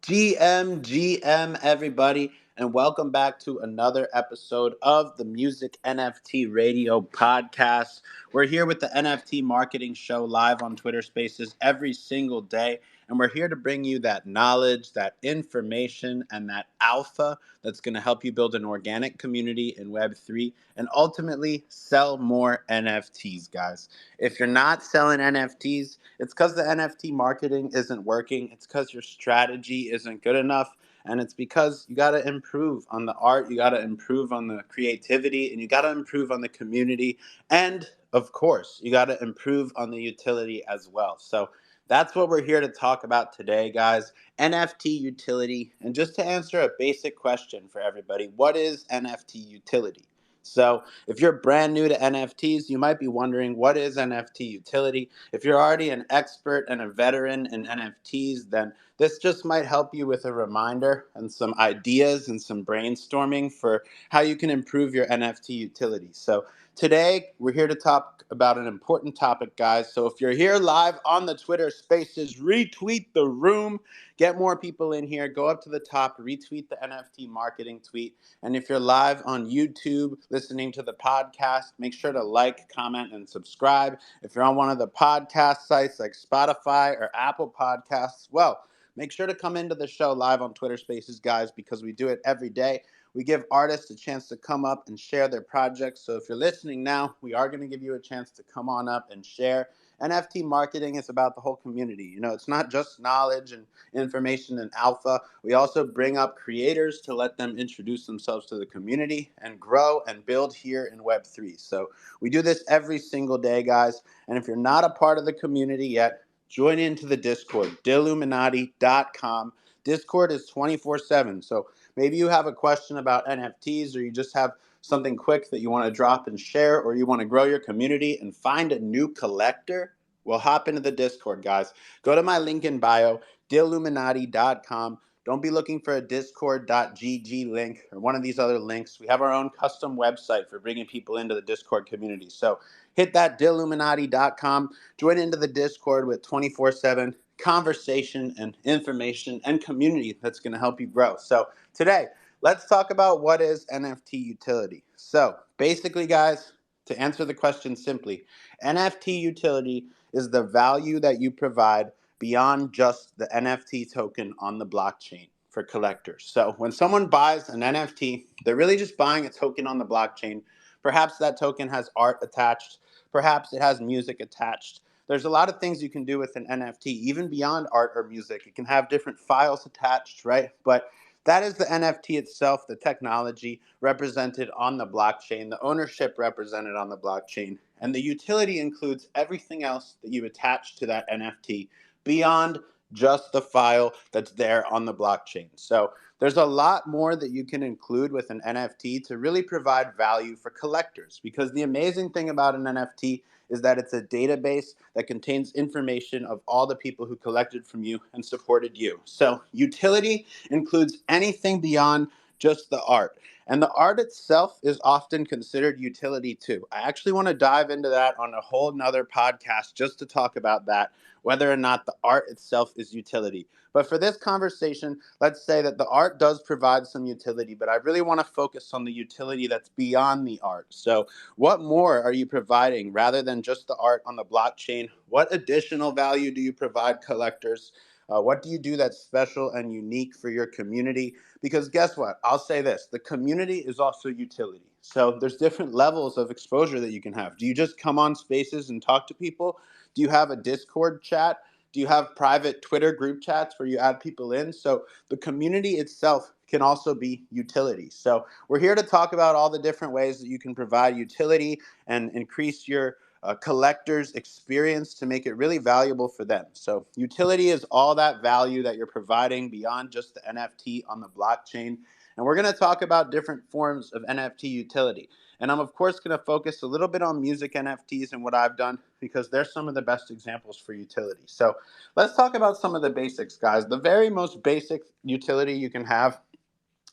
GM, everybody, and welcome back to another episode of the Music NFT Radio Podcast. We're here with the NFT Marketing Show live on Twitter Spaces every single day, and we're here to bring you that knowledge, that information, and that alpha that's going to help you build an organic community in Web3 and ultimately sell more NFTs, guys. If you're not selling NFTs, it's because the NFT marketing isn't working. It's because your strategy isn't good enough. And it's because you got to improve on the art, you got to improve on the creativity, and you got to improve on the community. And of course, you got to improve on the utility as well. So that's what we're here to talk about today, guys. NFT utility. And just to answer a basic question for everybody, what is NFT utility? So if you're brand new to NFTs, you might be wondering, what is NFT utility? If you're already an expert and a veteran in NFTs, then this just might help you with a reminder and some ideas and some brainstorming for how you can improve your NFT utility. So today, we're here to talk about an important topic, guys. So if you're here live on the Twitter Spaces, retweet the room, get more people in here, go up to the top, retweet the NFT marketing tweet. And if you're live on YouTube listening to the podcast, make sure to like, comment, and subscribe. If you're on one of the podcast sites like Spotify or Apple Podcasts, well, make sure to come into the show live on Twitter Spaces, guys, because we do it every day. We give artists a chance to come up and share their projects. So if you're listening now, we are going to give you a chance to come on up and share. NFT marketing is about the whole community. You know, it's not just knowledge and information and alpha. We also bring up creators to let them introduce themselves to the community and grow and build here in Web3. So we do this every single day, guys. And if you're not a part of the community yet, join into the Discord, Deluminati.com. Discord is 24/7. So maybe you have a question about NFTs, or you just have something quick that you want to drop and share, or you want to grow your community and find a new collector. Well, hop into the Discord, guys. Go to my link in bio, Deluminati.com. Don't be looking for a discord.gg link or one of these other links. We have our own custom website for bringing people into the Discord community. So hit that Deluminati.com. Join into the Discord with 24/7 conversation and information and community that's going to help you grow. So today, let's talk about what is NFT utility. So basically, guys, to answer the question simply, NFT utility is the value that you provide beyond just the NFT token on the blockchain for collectors. So when someone buys an NFT, they're really just buying a token on the blockchain. Perhaps that token has art attached. Perhaps it has music attached. There's a lot of things you can do with an NFT, even beyond art or music. It can have different files attached, right? But that is the NFT itself, the technology represented on the blockchain, the ownership represented on the blockchain. And the utility includes everything else that you attach to that NFT beyond just the file that's there on the blockchain. So there's a lot more that you can include with an NFT to really provide value for collectors, because the amazing thing about an NFT is that it's a database that contains information of all the people who collected from you and supported you. So utility includes anything beyond just the art. And the art itself is often considered utility too. I actually want to dive into that on a whole nother podcast just to talk about that, whether or not the art itself is utility. But for this conversation, let's say that the art does provide some utility, but I really want to focus on the utility that's beyond the art. So what more are you providing rather than just the art on the blockchain? What additional value do you provide collectors? What do you do that's special and unique for your community? Because guess what? I'll say this, the community is also utility. So there's different levels of exposure that you can have. Do you just come on spaces and talk to people? Do you have a Discord chat? Do you have private Twitter group chats where you add people in? So the community itself can also be utility. So we're here to talk about all the different ways that you can provide utility and increase your collector's experience to make it really valuable for them. So utility is all that value that you're providing beyond just the NFT on the blockchain. And we're going to talk about different forms of NFT utility. And I'm, of course, going to focus a little bit on music NFTs and what I've done, because they're some of the best examples for utility. So let's talk about some of the basics, guys. The very most basic utility you can have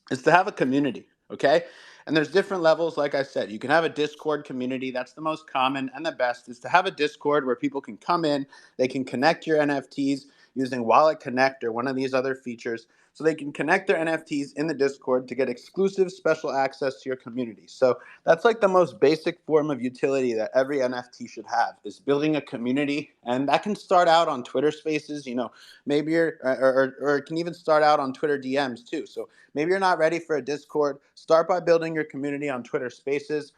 is to have a community, okay? And there's different levels, like I said. You can have a Discord community. That's the most common and the best, is to have a Discord where people can come in, they can connect your NFTs, using Wallet Connect or one of these other features so they can connect their NFTs in the Discord to get exclusive special access to your community. So that's like the most basic form of utility that every NFT should have, is building a community. And that can start out on Twitter Spaces, maybe or it can even start out on Twitter DMs too. So maybe you're not ready for a Discord. Start by building your community on Twitter Spaces.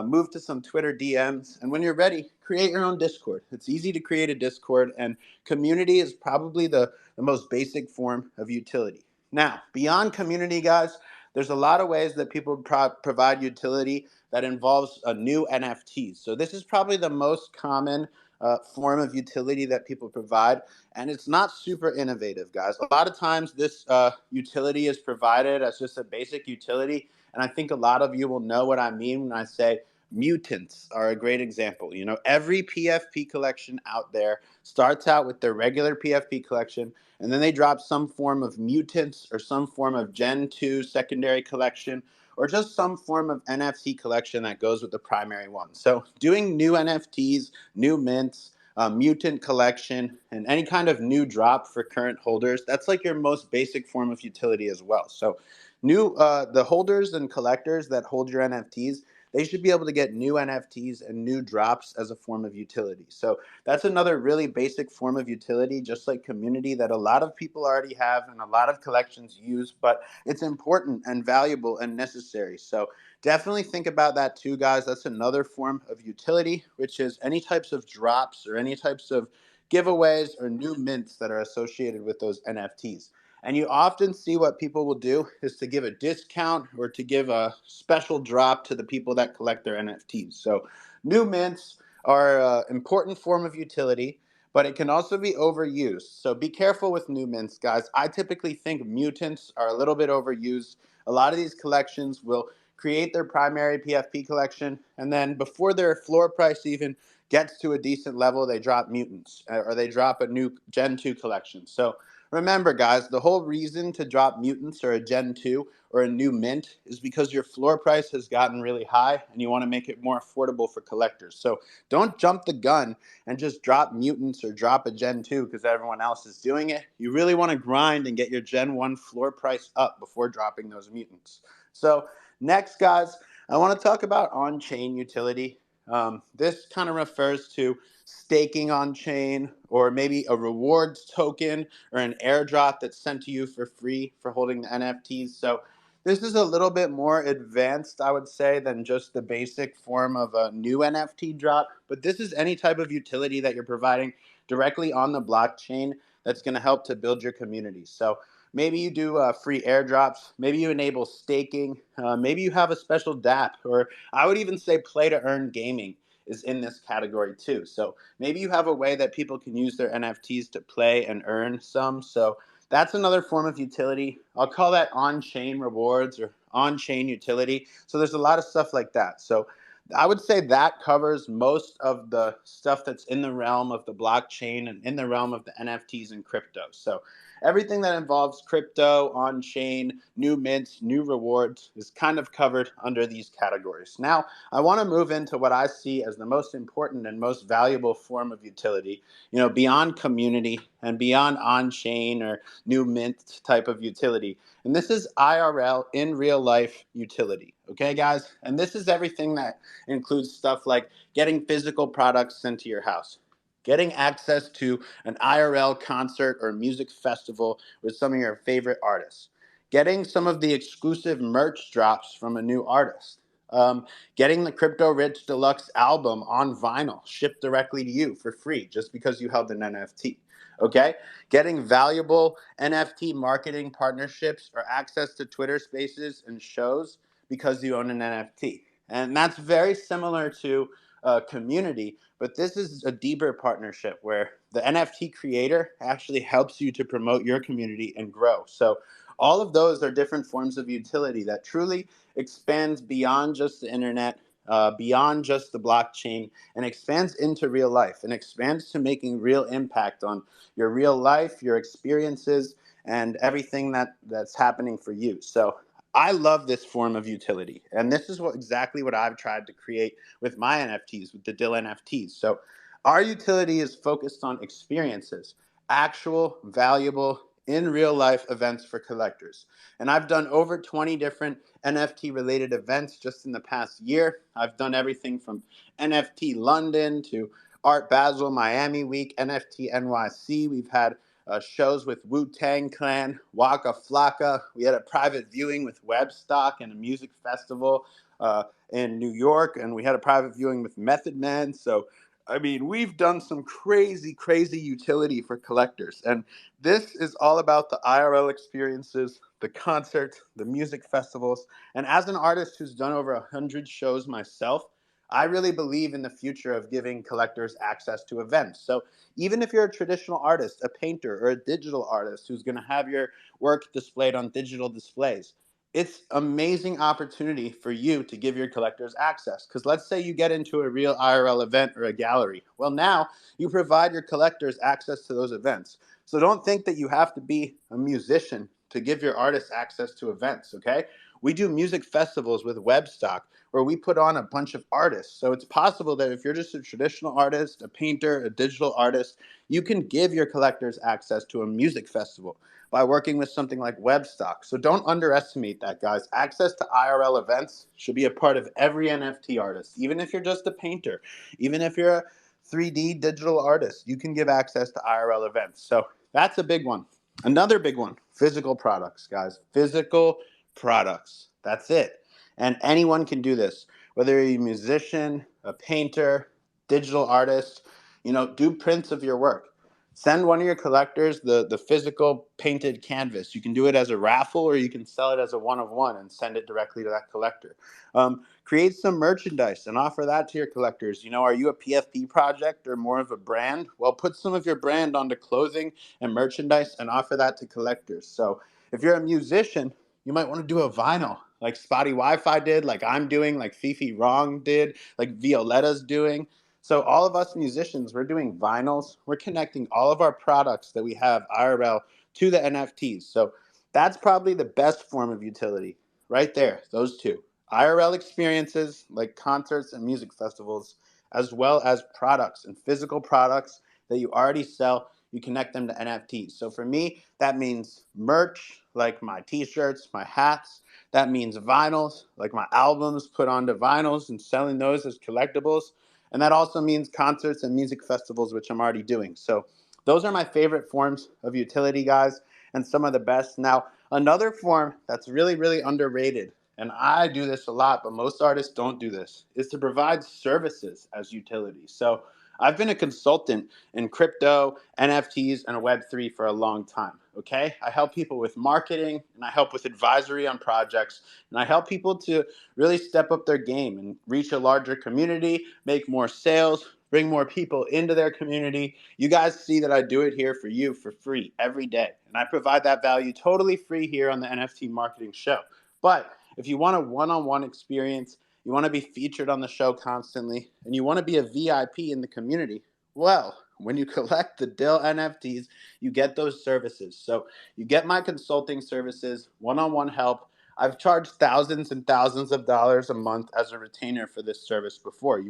Move to some Twitter DMs, and when you're ready, create your own Discord. It's easy to create a Discord, and community is probably the most basic form of utility. Now, beyond community, guys, there's a lot of ways that people provide utility that involves new NFTs. So this is probably the most common form of utility that people provide, and it's not super innovative, guys. A lot of times this utility is provided as just a basic utility, and I think a lot of you will know what I mean when I say mutants are a great example. Every PFP collection out there starts out with their regular PFP collection, and then they drop some form of mutants or some form of Gen 2 secondary collection, or just some form of NFT collection that goes with the primary one. So doing new NFTs, new mints, mutant collection, and any kind of new drop for current holders, that's like your most basic form of utility as well. So the holders and collectors that hold your NFTs, they should be able to get new NFTs and new drops as a form of utility. So that's another really basic form of utility, just like community, that a lot of people already have and a lot of collections use, but it's important and valuable and necessary. So definitely think about that too, guys. That's another form of utility, which is any types of drops or any types of giveaways or new mints that are associated with those NFTs. And you often see what people will do is to give a discount or to give a special drop to the people that collect their NFTs. So new mints are an important form of utility, but it can also be overused. So be careful with new mints, guys. I typically think mutants are a little bit overused. A lot of these collections will create their primary PFP collection, and then before their floor price even gets to a decent level, they drop mutants or they drop a new Gen 2 collection. So remember, guys, the whole reason to drop mutants or a Gen 2 or a new mint is because your floor price has gotten really high and you want to make it more affordable for collectors. So don't jump the gun and just drop mutants or drop a Gen 2 because everyone else is doing it. You really want to grind and get your Gen 1 floor price up before dropping those mutants. So next, guys, I want to talk about on-chain utility. This kind of refers to staking on chain, or maybe a rewards token or an airdrop that's sent to you for free for holding the NFTs. So this is a little bit more advanced, I would say, than just the basic form of a new NFT drop. But this is any type of utility that you're providing directly on the blockchain that's going to help to build your community. So maybe you do free airdrops. Maybe you enable staking. Maybe you have a special DApp, or I would even say play to earn gaming is in this category too. So maybe you have a way that people can use their NFTs to play and earn some. So that's another form of utility. I'll call that on-chain rewards or on-chain utility. So there's a lot of stuff like that. So I would say that covers most of the stuff that's in the realm of the blockchain and in the realm of the NFTs and crypto. So everything that involves crypto, on-chain, new mints, new rewards is kind of covered under these categories. Now, I want to move into what I see as the most important and most valuable form of utility, beyond community and beyond on-chain or new mint type of utility. And this is IRL, in real life utility. Okay, guys? And this is everything that includes stuff like getting physical products sent to your house, getting access to an IRL concert or music festival with some of your favorite artists, getting some of the exclusive merch drops from a new artist, getting the Crypto Rich Deluxe album on vinyl shipped directly to you for free just because you held an NFT. Okay? Getting valuable NFT marketing partnerships or access to Twitter Spaces and shows because you own an NFT. And that's very similar to community, but this is a deeper partnership where the NFT creator actually helps you to promote your community and grow. So all of those are different forms of utility that truly expands beyond just the internet, beyond just the blockchain, and expands into real life and expands to making real impact on your real life, your experiences, and everything that's happening for you. So I love this form of utility, and this is exactly what I've tried to create with my NFTs, with the Dill NFTs. So our utility is focused on experiences, actual, valuable, in real life events for collectors. And I've done over 20 different NFT related events just in the past year. I've done everything from NFT London to Art Basel Miami Week, NFT NYC. We've had shows with Wu-Tang Clan, Waka Flocka. We had a private viewing with Webstock and a music festival in New York, and we had a private viewing with Method Man. So I mean, we've done some crazy, crazy utility for collectors. And this is all about the IRL experiences, the concerts, the music festivals. And as an artist who's done over 100 shows myself, I really believe in the future of giving collectors access to events. So even if you're a traditional artist, a painter, or a digital artist who's going to have your work displayed on digital displays, it's amazing opportunity for you to give your collectors access. Because let's say you get into a real IRL event or a gallery. Well, now you provide your collectors access to those events. So don't think that you have to be a musician to give your artists access to events, okay? We do music festivals with Webstock where we put on a bunch of artists. So it's possible that if you're just a traditional artist, a painter, a digital artist, you can give your collectors access to a music festival by working with something like Webstock. So don't underestimate that, guys. Access to IRL events should be a part of every NFT artist. Even if you're just a painter, even if you're a 3D digital artist, you can give access to IRL events. So that's a big one. Another big one, physical products, guys. Physical products. That's it. And anyone can do this, whether you're a musician, a painter, digital artist, do prints of your work. Send one of your collectors the physical painted canvas. You can do it as a raffle or you can sell it as a one-of-one and send it directly to that collector. Create some merchandise and offer that to your collectors. Are you a PFP project or more of a brand? Well, put some of your brand onto clothing and merchandise and offer that to collectors. So if you're a musician, you might want to do a vinyl like Spotty Wi-Fi did, like I'm doing, like Fifi Wrong did, like Violetta's doing. So all of us musicians, we're doing vinyls. We're connecting all of our products that we have IRL to the NFTs. So that's probably the best form of utility right there, those two. IRL experiences like concerts and music festivals, as well as products and physical products that you already sell. You connect them to NFTs. So for me, that means merch, like my t-shirts, my hats. That means vinyls, like my albums put onto vinyls and selling those as collectibles. And that also means concerts and music festivals, which I'm already doing. So those are my favorite forms of utility, guys, and some of the best. Now, another form that's really, really underrated, and I do this a lot, but most artists don't do this, is to provide services as utility. So I've been a consultant in crypto, NFTs, and Web3 for a long time, okay? I help people with marketing, and I help with advisory on projects, and I help people to really step up their game and reach a larger community, make more sales, bring more people into their community. You guys see that I do it here for you for free every day. And I provide that value totally free here on the NFT Marketing Show. But if you want a one-on-one experience, you want to be featured on the show constantly, and you want to be a VIP in the community, well, when you collect the Dill NFTs, you get those services. So you get my consulting services, one-on-one help. I've charged thousands and thousands of dollars a month as a retainer for this service before.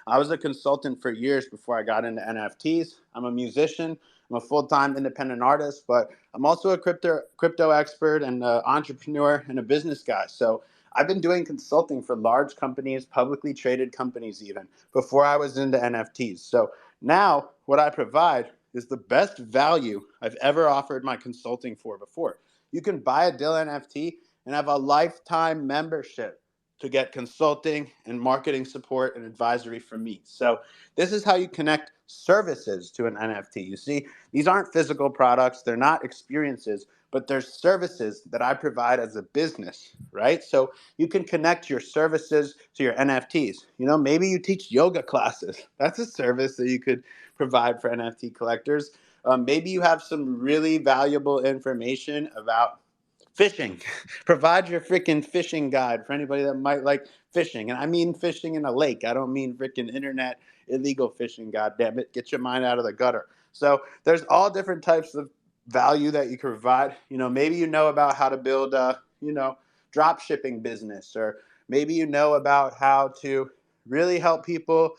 I was a consultant for years before I got into NFTs. I'm a musician. I'm a full-time independent artist, but I'm also a crypto expert and an entrepreneur and a business guy. So I've been doing consulting for large companies, publicly traded companies even, before I was into NFTs. So now what I provide is the best value I've ever offered my consulting for before. You can buy a Dill NFT and have a lifetime membership to get consulting and marketing support and advisory from me. So this is how you connect services to an NFT. You see, these aren't physical products, they're not experiences, but they're services that I provide as a business, right? So you can connect your services to your NFTs. Maybe you teach yoga classes. That's a service that you could provide for NFT collectors. Maybe you have some really valuable information about fishing. Provide your freaking fishing guide for anybody that might like fishing. And I mean fishing in a lake. I don't mean freaking internet illegal fishing, god damn it. Get your mind out of the gutter. So there's all different types of value that you can provide. Maybe you know about how to build a, drop shipping business, or maybe you know about how to really help people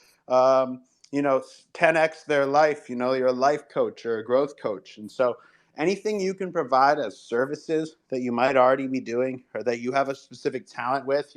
10x their life. You're a life coach or a growth coach. And so anything you can provide as services that you might already be doing or that you have a specific talent with,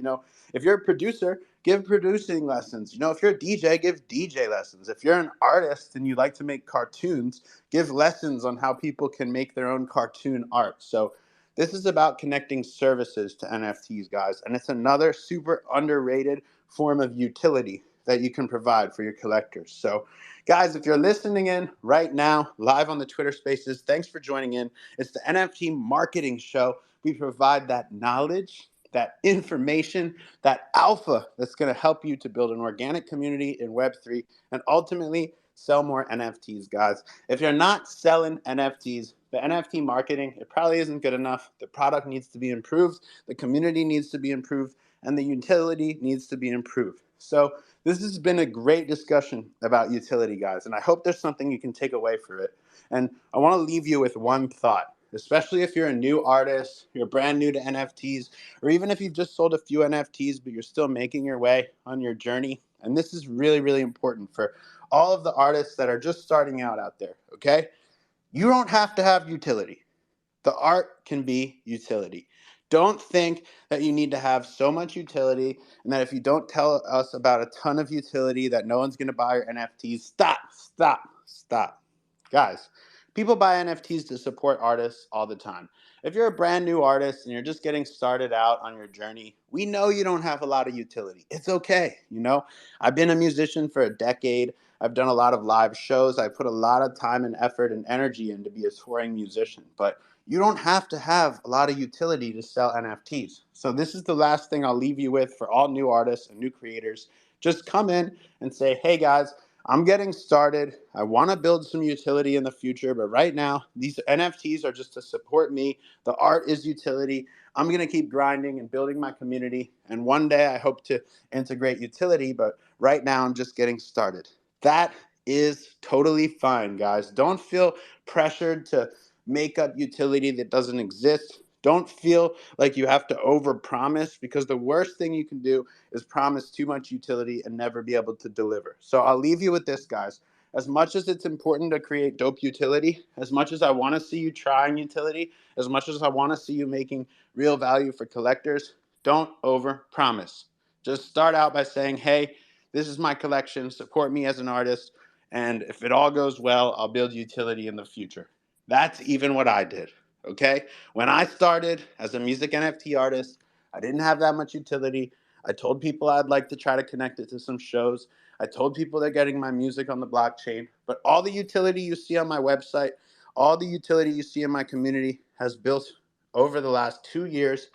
if you're a producer, give producing lessons. If you're a DJ, give DJ lessons. If you're an artist and you like to make cartoons, give lessons on how people can make their own cartoon art. So this is about connecting services to NFTs, guys. And it's another super underrated form of utility that you can provide for your collectors. So, guys, if you're listening in right now, live on the Twitter Spaces, thanks for joining in. It's the NFT Marketing Show. We provide that knowledge, that information, that alpha that's going to help you to build an organic community in Web3 and ultimately sell more NFTs, guys. If you're not selling NFTs, the NFT marketing, it probably isn't good enough. The product needs to be improved, the community needs to be improved, and the utility needs to be improved. So this has been a great discussion about utility, guys, and I hope there's something you can take away from it. And I want to leave you with one thought, especially if you're a new artist, you're brand new to NFTs, or even if you've just sold a few NFTs, but you're still making your way on your journey. And this is really, really important for all of the artists that are just starting out there, okay? You don't have to have utility. The art can be utility. Don't think that you need to have so much utility and that if you don't tell us about a ton of utility that no one's going to buy your NFTs. Stop. Guys, people buy NFTs to support artists all the time. If you're a brand new artist and you're just getting started out on your journey, we know you don't have a lot of utility. It's okay. I've been a musician for a decade. I've done a lot of live shows. I put a lot of time and effort and energy in to be a touring musician. But you don't have to have a lot of utility to sell NFTs. So this is the last thing I'll leave you with for all new artists and new creators. Just come in and say, hey guys, I'm getting started. I want to build some utility in the future, but right now, these NFTs are just to support me. The art is utility. I'm going to keep grinding and building my community. And one day I hope to integrate utility, but right now I'm just getting started. That is totally fine, guys. Don't feel pressured to make up utility that doesn't exist. Don't feel like you have to overpromise, because the worst thing you can do is promise too much utility and never be able to deliver. So I'll leave you with this, guys. As much as it's important to create dope utility, as much as I want to see you trying utility, as much as I want to see you making real value for collectors, don't overpromise. Just start out by saying, hey, this is my collection, support me as an artist, and if it all goes well, I'll build utility in the future. That's even what I did, okay? When I started as a music NFT artist, I didn't have that much utility. I told people I'd like to try to connect it to some shows. I told people they're getting my music on the blockchain. But all the utility you see on my website, all the utility you see in my community has built over the last 2 years,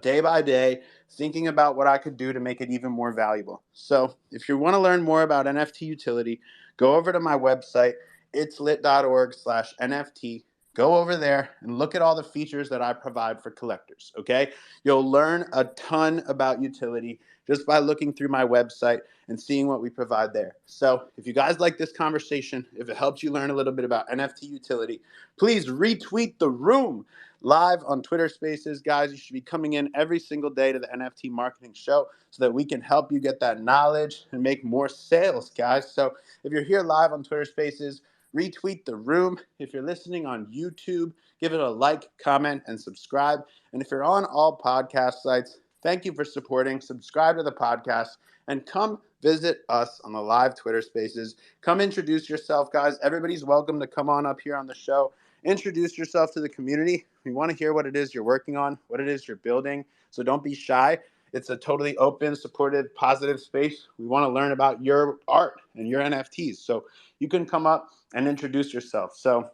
day by day, thinking about what I could do to make it even more valuable. So if you want to learn more about NFT utility, go over to my website, itslit.org/NFT. Go over there and look at all the features that I provide for collectors, okay? You'll learn a ton about utility just by looking through my website and seeing what we provide there. So if you guys like this conversation, if it helps you learn a little bit about NFT utility, please retweet the room live on Twitter Spaces. Guys, you should be coming in every single day to the NFT Marketing Show so that we can help you get that knowledge and make more sales, guys. So if you're here live on Twitter Spaces, retweet the room. If you're listening on YouTube, give it a like, comment, and subscribe. And if you're on all podcast sites, thank you for supporting. Subscribe to the podcast and come visit us on the live Twitter Spaces. Come introduce yourself, guys. Everybody's welcome to come on up here on the show. Introduce yourself to the community. We want to hear what it is you're working on, what it is you're building. So don't be shy. It's a totally open, supportive, positive space. We want to learn about your art and your NFTs. So you can come up and introduce yourself. So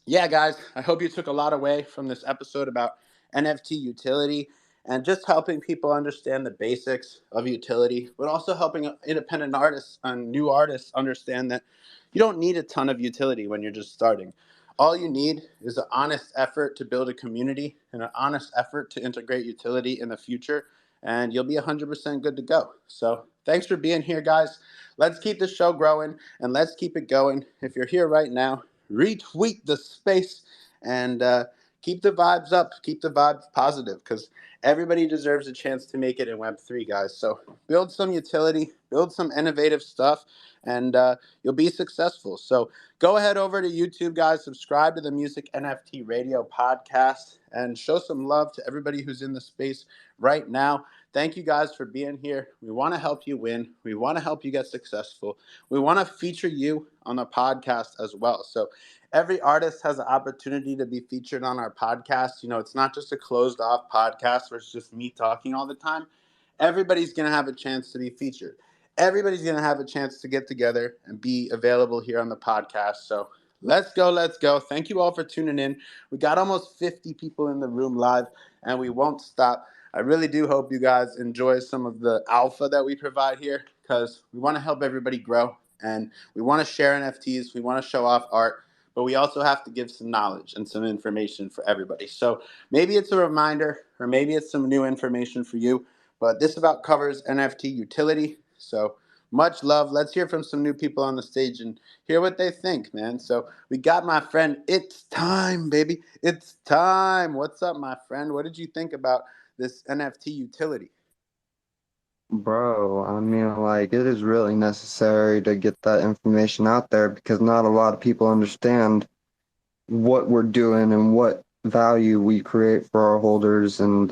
yeah, guys, I hope you took a lot away from this episode about NFT utility and just helping people understand the basics of utility, but also helping independent artists and new artists understand that you don't need a ton of utility when you're just starting. All you need is an honest effort to build a community and an honest effort to integrate utility in the future, and you'll be 100% good to go. So thanks for being here, guys. Let's keep the show growing and let's keep it going. If you're here right now, retweet the space and keep the vibes up, keep the vibes positive, because everybody deserves a chance to make it in Web3, guys. So build some utility, build some innovative stuff, and you'll be successful. So go ahead over to YouTube, guys. Subscribe to the Music NFT Radio podcast and show some love to everybody who's in the space right now. Thank you guys for being here. We want to help you win. We want to help you get successful. We want to feature you on the podcast as well. So every artist has an opportunity to be featured on our podcast. You know, it's not just a closed off podcast where it's just me talking all the time. Everybody's going to have a chance to be featured. Everybody's going to have a chance to get together and be available here on the podcast. So let's go. Let's go. Thank you all for tuning in. We got almost 50 people in the room live, and we won't stop. I really do hope you guys enjoy some of the alpha that we provide here, because we want to help everybody grow, and we want to share NFTs. We want to show off art, but we also have to give some knowledge and some information for everybody. So maybe it's a reminder, or maybe it's some new information for you, but this about covers NFT utility. So much love. Let's hear from some new people on the stage and hear what they think, man. So we got my friend. It's time, baby. It's time. What's up, my friend? What did you think about this NFT utility? Bro, I mean, like, it is really necessary to get that information out there because not a lot of people understand what we're doing and what value we create for our holders and,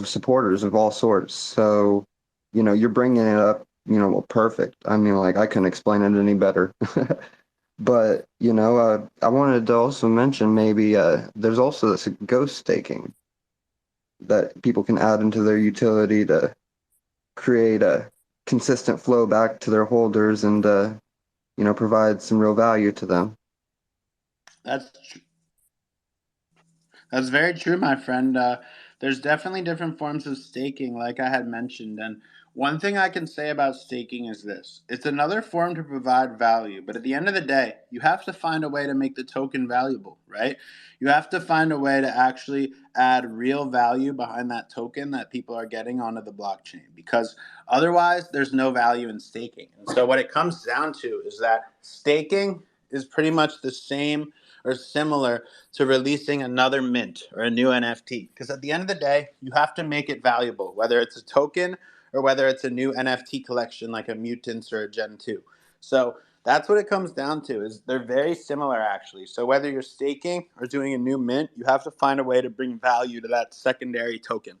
supporters of all sorts. So, you're bringing it up, well, perfect. I mean, like, I couldn't explain it any better. But, I wanted to also mention maybe there's also this ghost staking that people can add into their utility to create a consistent flow back to their holders and provide some real value to them. That's That's very true, my friend. There's definitely different forms of staking, like I had mentioned. And one thing I can say about staking is this: it's another form to provide value. But at the end of the day, you have to find a way to make the token valuable, right? You have to find a way to actually add real value behind that token that people are getting onto the blockchain, because otherwise, there's no value in staking. And so, what it comes down to is that staking is pretty much the same or similar to releasing another mint or a new NFT. Because at the end of the day, you have to make it valuable, whether it's a token or whether it's a new NFT collection like a Mutants or a Gen 2. So that's what it comes down to, is they're very similar actually. So whether you're staking or doing a new mint, you have to find a way to bring value to that secondary token.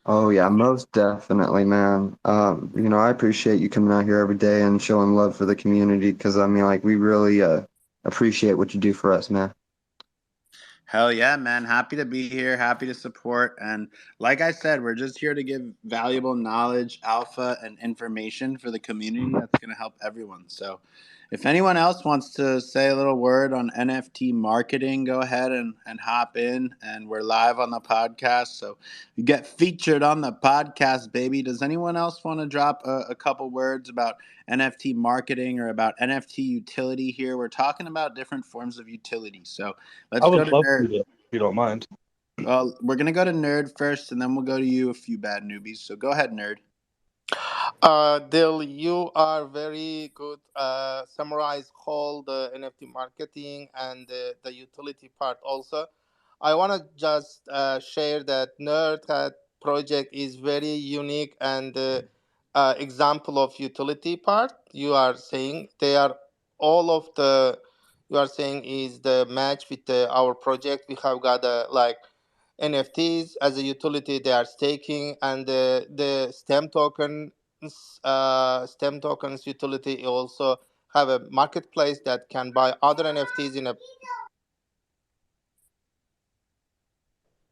Oh yeah, most definitely, man. I appreciate you coming out here every day and showing love for the community because I mean, like, we really appreciate what you do for us, man. Hell yeah, man. Happy to be here. Happy to support. And like I said, we're just here to give valuable knowledge, alpha, and information for the community that's going to help everyone. So if anyone else wants to say a little word on NFT marketing, go ahead and hop in. And we're live on the podcast. So you get featured on the podcast, baby. Does anyone else want to drop a couple words about NFT marketing or about NFT utility here? We're talking about different forms of utility. So I let's go would to love Nerd. to, if you don't mind. Well, we're gonna go to Nerd first, and then we'll go to you, a few bad newbies. So go ahead, Nerd. Dil, you are very good. Summarize all the NFT marketing and the utility part also. I want to just share that Nerdcat project is very unique and example of utility part. You are saying they are all of the you are saying is the match with our project. We have got like NFTs as a utility they are staking, and the stem tokens utility also have a marketplace that can buy other NFTs in a.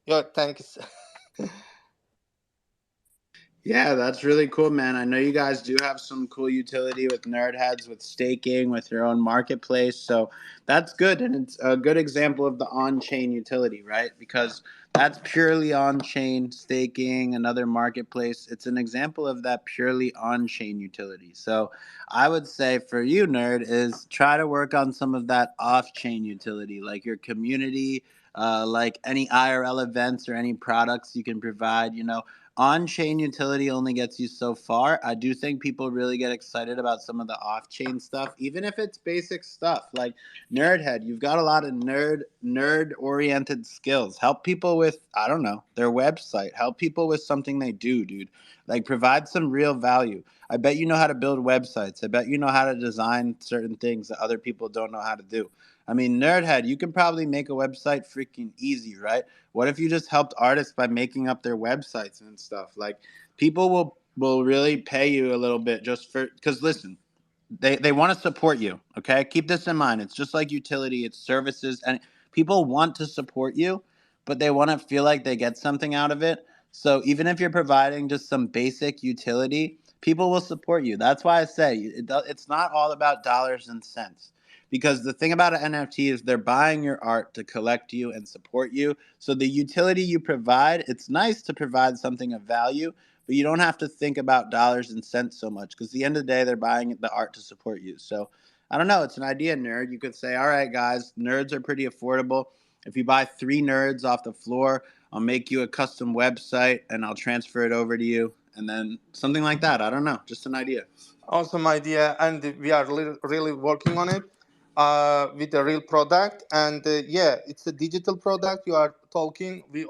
Yeah, thanks. Yeah, that's really cool, man. I know you guys do have some cool utility with Nerd Heads, with staking, with your own marketplace. So that's good. And it's a good example of the on chain utility, right? Because that's purely on chain staking, another marketplace. It's an example of that purely on chain utility. So I would say for you, Nerd, is try to work on some of that off chain utility, like your community. Like any IRL events or any products you can provide, On-chain utility only gets you so far. I do think people really get excited about some of the off-chain stuff, even if it's basic stuff like Nerdhead. You've got a lot of nerd-oriented skills. Help people with, I don't know, their website. Help people with something they do, dude. Like provide some real value. I bet you know how to build websites. I bet you know how to design certain things that other people don't know how to do. I mean, Nerdhead, you can probably make a website freaking easy, right? What if you just helped artists by making up their websites and stuff? Like people will really pay you a little bit just for because listen, they want to support you. Okay, keep this in mind. It's just like utility. It's services, and people want to support you, but they want to feel like they get something out of it. So even if you're providing just some basic utility, people will support you. That's why I say it's not all about dollars and cents. Because the thing about an NFT is they're buying your art to collect you and support you. So the utility you provide, it's nice to provide something of value, but you don't have to think about dollars and cents so much because at the end of the day, they're buying the art to support you. So I don't know. It's an idea, nerd. You could say, all right, guys, nerds are pretty affordable. If you buy 3 nerds off the floor, I'll make you a custom website and I'll transfer it over to you. And then something like that. I don't know. Just an idea. Awesome idea, and we are really working on it with a real product. And yeah, it's a digital product you are talking. We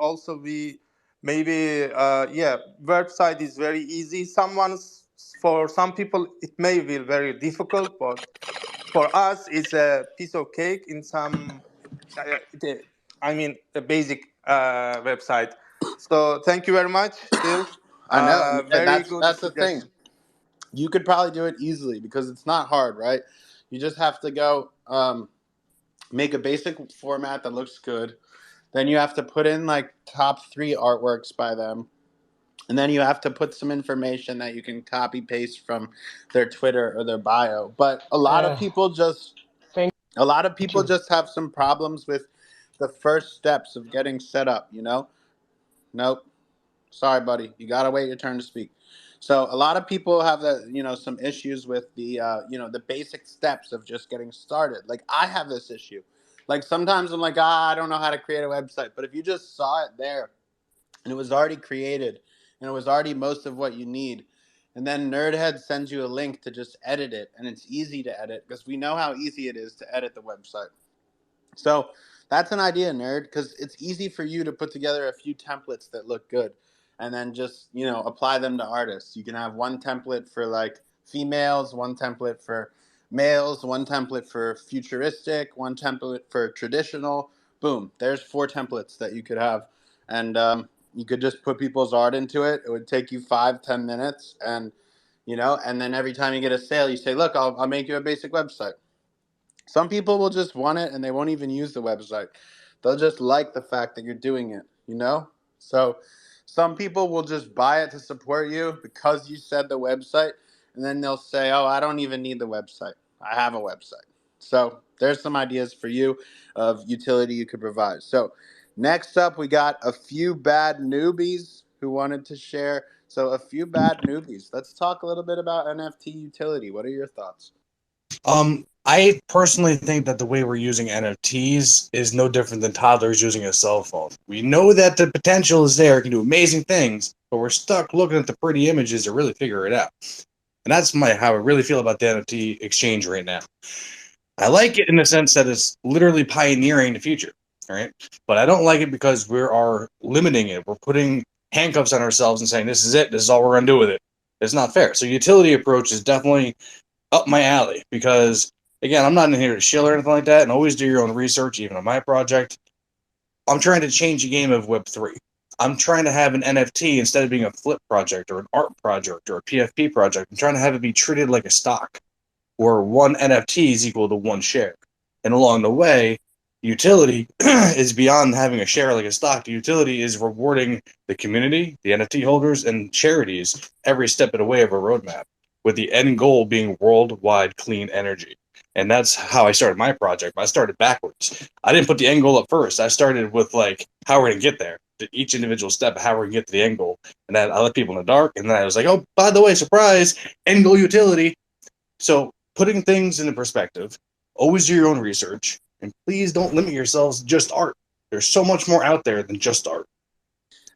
maybe yeah, website is very easy. For some people it may be very difficult, but for us it's a piece of cake in some I mean a basic website. So thank you very much, Dil. I know. And Very good that's the thing. suggestion. You could probably do it easily because it's not hard, right? You just have to go make a basic format that looks good. Then you have to put in like top 3 artworks by them. And then you have to put some information that you can copy paste from their Twitter or their bio. But Thank a lot of people you. just have some problems with the first steps of getting set up, you know? Nope. Sorry, buddy. You gotta wait your turn to speak. So a lot of people have some issues with the basic steps of just getting started. Like I have this issue. Like sometimes I'm like, I don't know how to create a website. But if you just saw it there and it was already created and it was already most of what you need, and then Nerdhead sends you a link to just edit it, and it's easy to edit because we know how easy it is to edit the website. So that's an idea, nerd, because it's easy for you to put together a few templates that look good and then just, apply them to artists. You can have one template for like females, one template for males, one template for futuristic, one template for traditional. Boom, there's 4 templates that you could have. And you could just put people's art into it. It would take you 5-10 minutes. And then every time you get a sale, you say, look, I'll make you a basic website. Some people will just want it and they won't even use the website. They'll just like the fact that you're doing it. So some people will just buy it to support you because you said the website, and then they'll say, oh, I don't even need the website. I have a website. So there's some ideas for you of utility you could provide. So next up, we got a few bad newbies who wanted to share. So a few bad newbies. Let's talk a little bit about NFT utility. What are your thoughts? I personally think that the way we're using NFTs is no different than toddlers using a cell phone. We know that the potential is there, it can do amazing things, but we're stuck looking at the pretty images to really figure it out. And that's how I really feel about the NFT exchange right now. I like it in the sense that it's literally pioneering the future, all right? But I don't like it because we are limiting it. We're putting handcuffs on ourselves and saying, this is it, this is all we're going to do with it. It's not fair. So utility approach is definitely up my alley because, again, I'm not in here to shill or anything like that, and always do your own research, even on my project. I'm trying to change the game of Web3. I'm trying to have an NFT instead of being a flip project or an art project or a PFP project. I'm trying to have it be treated like a stock where one NFT is equal to one share. And along the way, utility is beyond having a share like a stock. The utility is rewarding the community, the NFT holders, and charities every step of the way of a roadmap, with the end goal being worldwide clean energy. And that's how I started my project. I started backwards. I didn't put the end goal up first. I started with like how we're gonna get there, to each individual step of how we're gonna get to the end goal. And then I let people in the dark. And then I was like, oh, by the way, surprise, end goal utility. So putting things into perspective, always do your own research, and please don't limit yourselves to just art. There's so much more out there than just art.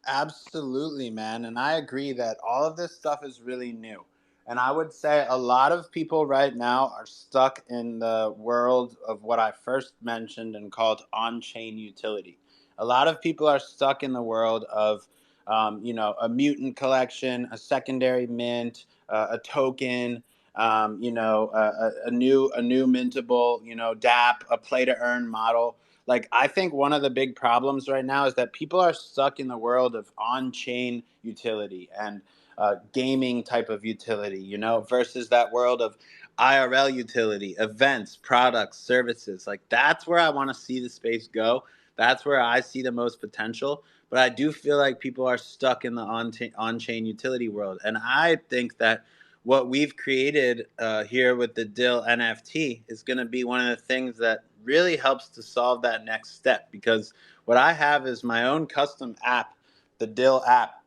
Absolutely, man. And I agree that all of this stuff is really new. And I would say a lot of people right now are stuck in the world of what I first mentioned and called on chain utility. A lot of people are stuck in the world of, a mutant collection, a secondary mint, a token, a new mintable, DApp, a play to earn model. Like, I think one of the big problems right now is that people are stuck in the world of on-chain utility and gaming type of utility, versus that world of IRL utility, events, products, services. Like, that's where I want to see the space go. That's where I see the most potential. But I do feel like people are stuck in the on-chain utility world, and I think that what we've created here with the Dill NFT is going to be one of the things that really helps to solve that next step. Because what I have is my own custom app, the Dill app.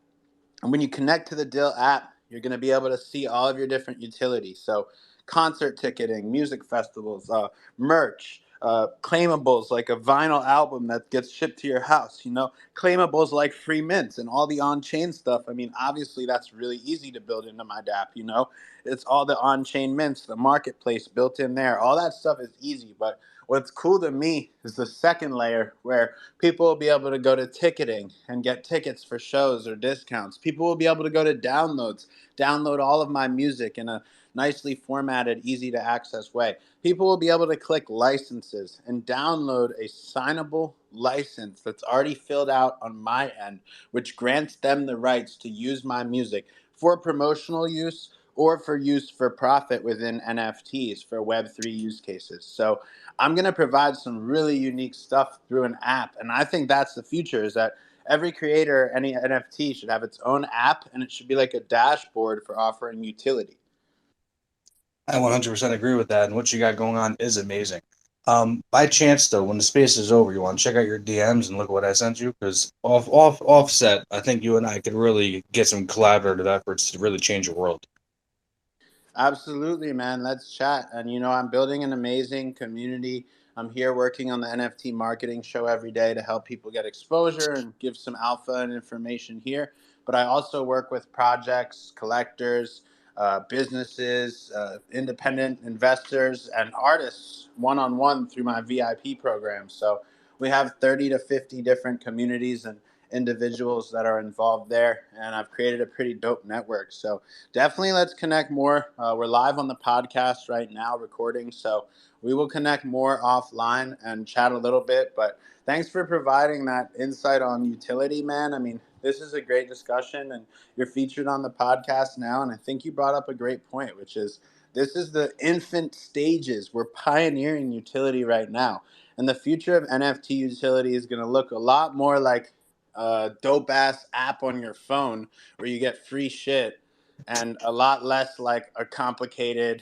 And when you connect to the Dill app, you're going to be able to see all of your different utilities. So, concert ticketing, music festivals, merch, claimables like a vinyl album that gets shipped to your house, claimables like free mints and all the on chain stuff. I mean, obviously, that's really easy to build into my DApp. It's all the on chain mints, the marketplace built in there. All that stuff is easy. But what's cool to me is the second layer where people will be able to go to ticketing and get tickets for shows or discounts. People will be able to go to downloads, download all of my music in a nicely formatted, easy to access way. People will be able to click licenses and download a signable license that's already filled out on my end, which grants them the rights to use my music for promotional use or for use for profit within NFTs for Web3 use cases. So I'm going to provide some really unique stuff through an app. And I think that's the future, is that every creator, any NFT should have its own app, and it should be like a dashboard for offering utility. I 100% agree with that, and what you got going on is amazing. By chance, though, when the space is over, you want to check out your DMs and look at what I sent you, because offset, I think you and I could really get some collaborative efforts to really change the world. Absolutely, man. Let's chat. And I'm building an amazing community. I'm here working on the NFT marketing show every day to help people get exposure and give some alpha and information here. But I also work with projects, collectors, businesses, independent investors, and artists one on one through my VIP program. So we have 30 to 50 different communities and individuals that are involved there. And I've created a pretty dope network. So definitely let's connect more. We're live on the podcast right now recording, so we will connect more offline and chat a little bit. But thanks for providing that insight on utility, man. I mean, this is a great discussion, and you're featured on the podcast now. And I think you brought up a great point, which is this is the infant stages. We're pioneering utility right now. And the future of NFT utility is going to look a lot more like a dope ass app on your phone where you get free shit, and a lot less like a complicated,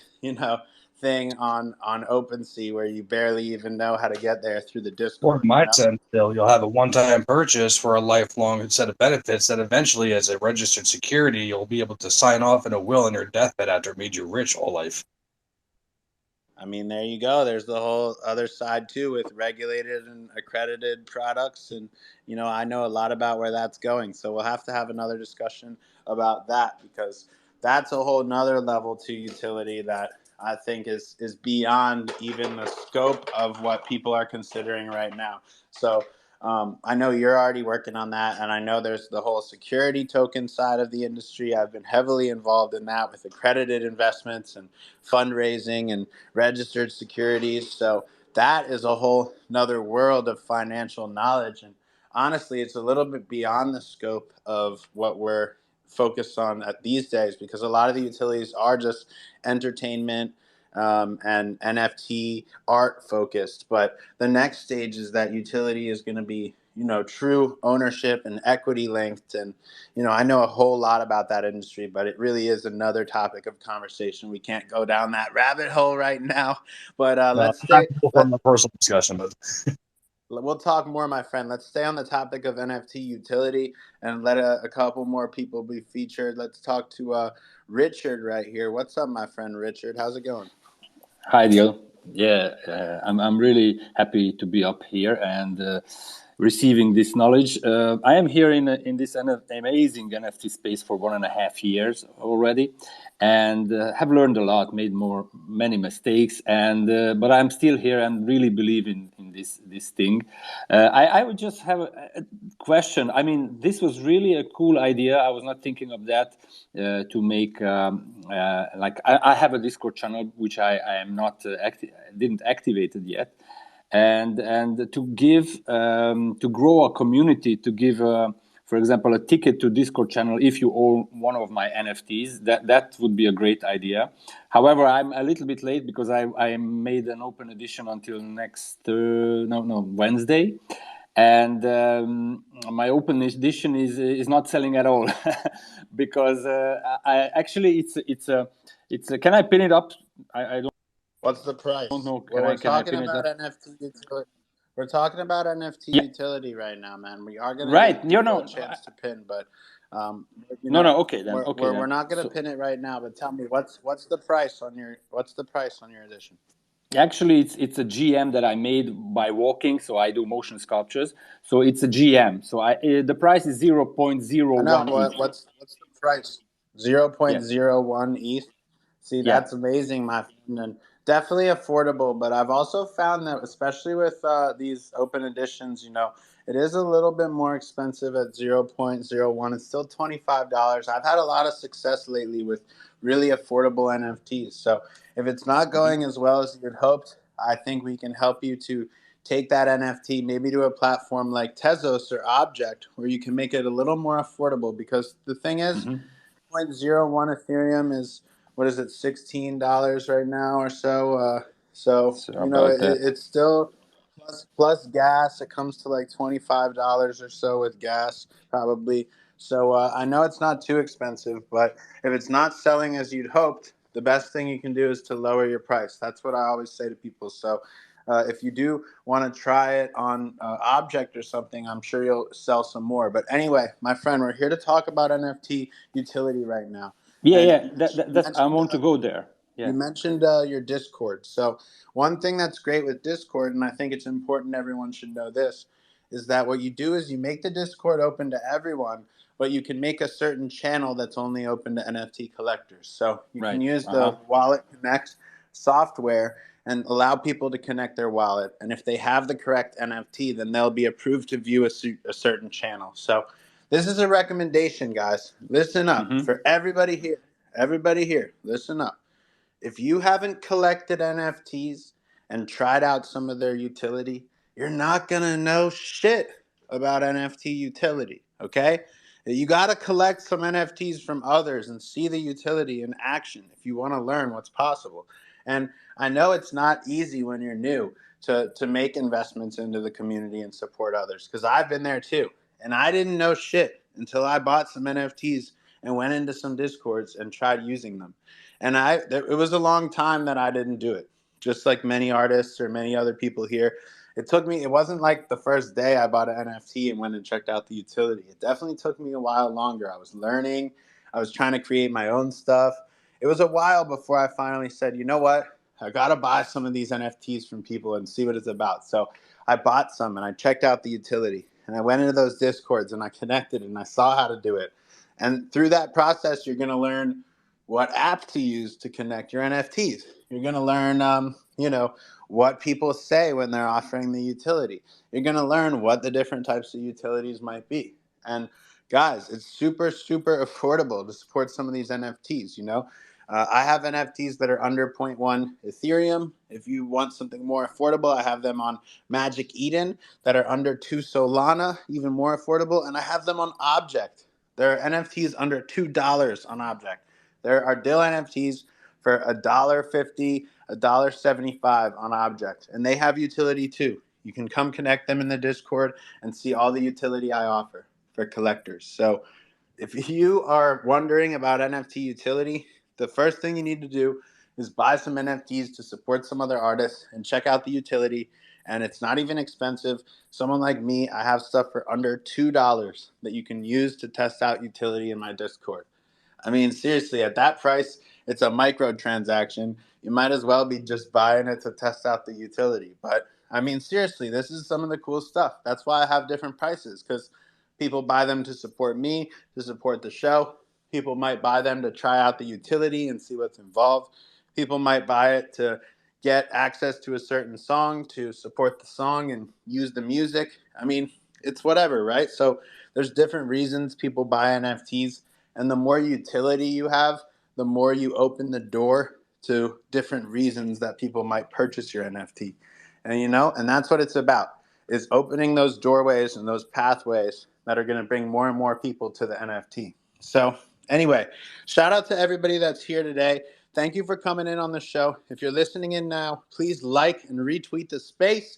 thing on OpenSea where you barely even know how to get there through the Or in Discord. my sense, still, you'll have a one-time purchase for a lifelong set of benefits that eventually, as a registered security, you'll be able to sign off in a will on your deathbed after it made you rich all life. I mean, there you go. There's the whole other side too with regulated and accredited products. And, I know a lot about where that's going. So we'll have to have another discussion about that, because that's a whole nother level to utility that I think is beyond even the scope of what people are considering right now. So I know you're already working on that. And I know there's the whole security token side of the industry. I've been heavily involved in that with accredited investments and fundraising and registered securities. So that is a whole another world of financial knowledge. And honestly, it's a little bit beyond the scope of what we're focused on at these days, because a lot of the utilities are just entertainment and NFT art focused. But the next stage is that utility is going to be, true ownership and equity linked. And, I know a whole lot about that industry, but it really is another topic of conversation. We can't go down that rabbit hole right now, but No, let's not stay. from a personal discussion, but We'll talk more, my friend. Let's stay on the topic of NFT utility and let a couple more people be featured. Let's talk to Richard right here. What's up, my friend Richard? How's it going? Hi, Dio. Yeah, I'm really happy to be up here and receiving this knowledge. I am here in this amazing NFT space for 1.5 years already, and have learned a lot, made many mistakes, and but I'm still here and really believe in this thing. I would just have a question. I mean, this was really a cool idea. I was not thinking of that to make like I have a Discord channel which I am not didn't activate it yet, and to give to grow a community, to give for example a ticket to Discord channel if you own one of my NFTs. That would be a great idea. However, I'm a little bit late because I made an open edition until next no Wednesday, and my open edition is not selling at all because I actually it's a can I pin it up? I What's the don't price? know. Well, we're Can I talking pin it about up? NFT utility. We're talking about NFT Yeah, utility right now, man. We are gonna right. give You people a know, chance to pin, but um, you no, know, no. Okay then. Okay we're then. not gonna So pin it right now. But tell me, what's the price on your edition? actually, it's a GM that I made by walking. So I do motion sculptures. So it's a GM. So the price is zero point zero I know one ETH. what's the price? Zero Yeah, point zero 0.01 ETH. See, yeah. that's amazing, my friend, and definitely affordable. But I've also found that, especially with these open editions, it is a little bit more expensive at 0.01. It's still $25. I've had a lot of success lately with really affordable NFTs. So if it's not Hmm. going as well as you'd hoped, I think we can help you to take that NFT maybe to a platform like Tezos or Object, where you can make it a little more affordable. Because the thing is, Hmm. 0.01 Ethereum is, what is it, $16 right now or so. So So about that. it's still plus gas. It comes to like $25 or so with gas probably. So I know it's not too expensive, but if it's not selling as you'd hoped, the best thing you can do is to lower your price. That's what I always say to people. So if you do want to try it on Object or something, I'm sure you'll sell some more. But anyway, my friend, we're here to talk about NFT utility right now. Yeah, And yeah. That's I want to go there. you Yeah. mentioned your Discord. So one thing that's great with Discord, and I think it's important everyone should know this, is that what you do is you make the Discord open to everyone, but you can make a certain channel that's only open to NFT collectors. So you can Right. use Uh huh. the Wallet Connect software and allow people to connect their wallet. And if they have the correct NFT, then they'll be approved to view a certain channel. So this is a recommendation, guys. Listen up Hmm. for everybody here. Everybody here, listen up. If you haven't collected NFTs and tried out some of their utility, you're not going to know shit about NFT utility, okay? You got to collect some NFTs from others and see the utility in action if you want to learn what's possible. And I know it's not easy when you're new to make investments into the community and support others, because I've been there too. And I didn't know shit until I bought some NFTs and went into some Discords and tried using them. And it was a long time that I didn't do it. Just like many artists or many other people here, it wasn't like the first day I bought an NFT and went and checked out the utility. It definitely took me a while longer. I was learning, I was trying to create my own stuff. It was a while before I finally said, you know what? I got to buy some of these NFTs from people and see what it's about. So I bought some and I checked out the utility and I went into those Discords and I connected and I saw how to do it. And through that process, you're going to learn what app to use to connect your NFTs. You're going to learn, what people say when they're offering the utility. You're going to learn what the different types of utilities might be. And guys, it's super, super affordable to support some of these NFTs. I have NFTs that are under zero point 0.1 Ethereum. If you want something more affordable, I have them on Magic Eden that are under 2 Solana, even more affordable. And I have them on Object. There are NFTs under $2 on Object. There are Dill NFTs for $1.50, $1.75 on Object, and they have utility too. You can come connect them in the Discord and see all the utility I offer for collectors. So if you are wondering about NFT utility, the first thing you need to do is buy some NFTs to support some other artists and check out the utility. And it's not even expensive. Someone like me, I have stuff for under $2 that you can use to test out utility in my Discord. I mean, seriously, at that price, it's a microtransaction, you might as well be just buying it to test out the utility. But I mean, seriously, this is some of the cool stuff. That's why I have different prices, because people buy them to support me, to support the show. People might buy them to try out the utility and see what's involved. People might buy it to get access to a certain song, to support the song and use the music. I mean, it's whatever, right? So there's different reasons people buy NFTs, and the more utility you have, the more you open the door to different reasons that people might purchase your NFT. And and that's what it's about, is opening those doorways and those pathways that are going to bring more and more people to the NFT. So anyway, shout out to everybody that's here today. Thank you for coming in on the show. If you're listening in now, please like and retweet the space.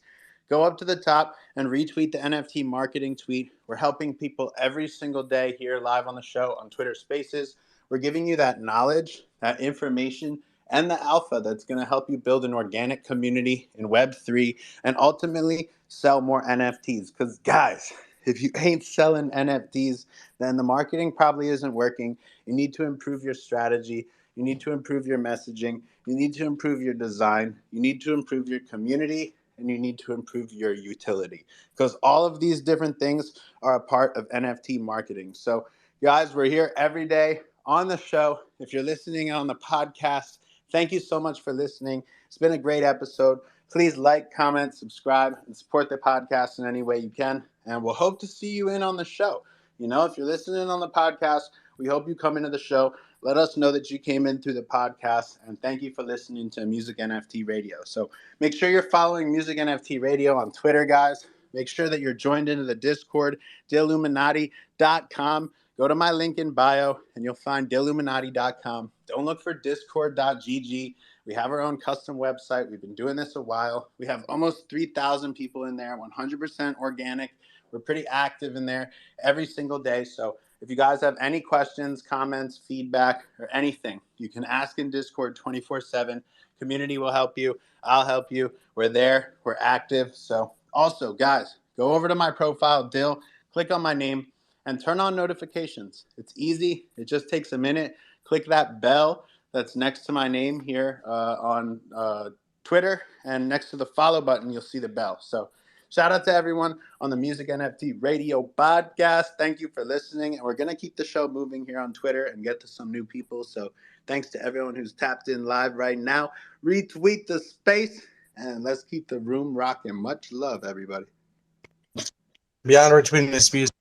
Go up to the top and retweet the NFT marketing tweet. We're helping people every single day here live on the show on Twitter Spaces. We're giving you that knowledge, that information, and the alpha that's going to help you build an organic community in Web3 and ultimately sell more NFTs. Because, guys, if you ain't selling NFTs, then the marketing probably isn't working. You need to improve your strategy. You need to improve your messaging. You need to improve your design. You need to improve your community. And you need to improve your utility. Because all of these different things are a part of NFT marketing. So, guys, we're here every day on the show. If you're listening on the podcast, thank you so much for listening. It's been a great episode. Please like, comment, subscribe, and support the podcast in any way you can. And we'll hope to see you in on the show. If you're listening on the podcast, we hope you come into the show. Let us know that you came in through the podcast. And thank you for listening to Music NFT Radio. So make sure you're following Music NFT Radio on Twitter, guys. Make sure that you're joined into the Discord, deilluminati.com. Go to my link in bio, and you'll find deilluminati.com. Don't look for discord.gg. We have our own custom website. We've been doing this a while. We have almost 3,000 people in there, 100% organic. We're pretty active in there every single day. So if you guys have any questions, comments, feedback, or anything, you can ask in Discord 24/7. Community will help you. I'll help you. We're there. We're active. So also, guys, go over to my profile, Dill, click on my name, and turn on notifications. It's easy. It just takes a minute. Click that bell that's next to my name here on Twitter, and next to the follow button, you'll see the bell. So shout out to everyone on the Music NFT Radio podcast. Thank you for listening. And we're going to keep the show moving here on Twitter and get to some new people. So thanks to everyone who's tapped in live right now. Retweet the space, and let's keep the room rocking. Much love, everybody. Beyond retweeting this piece.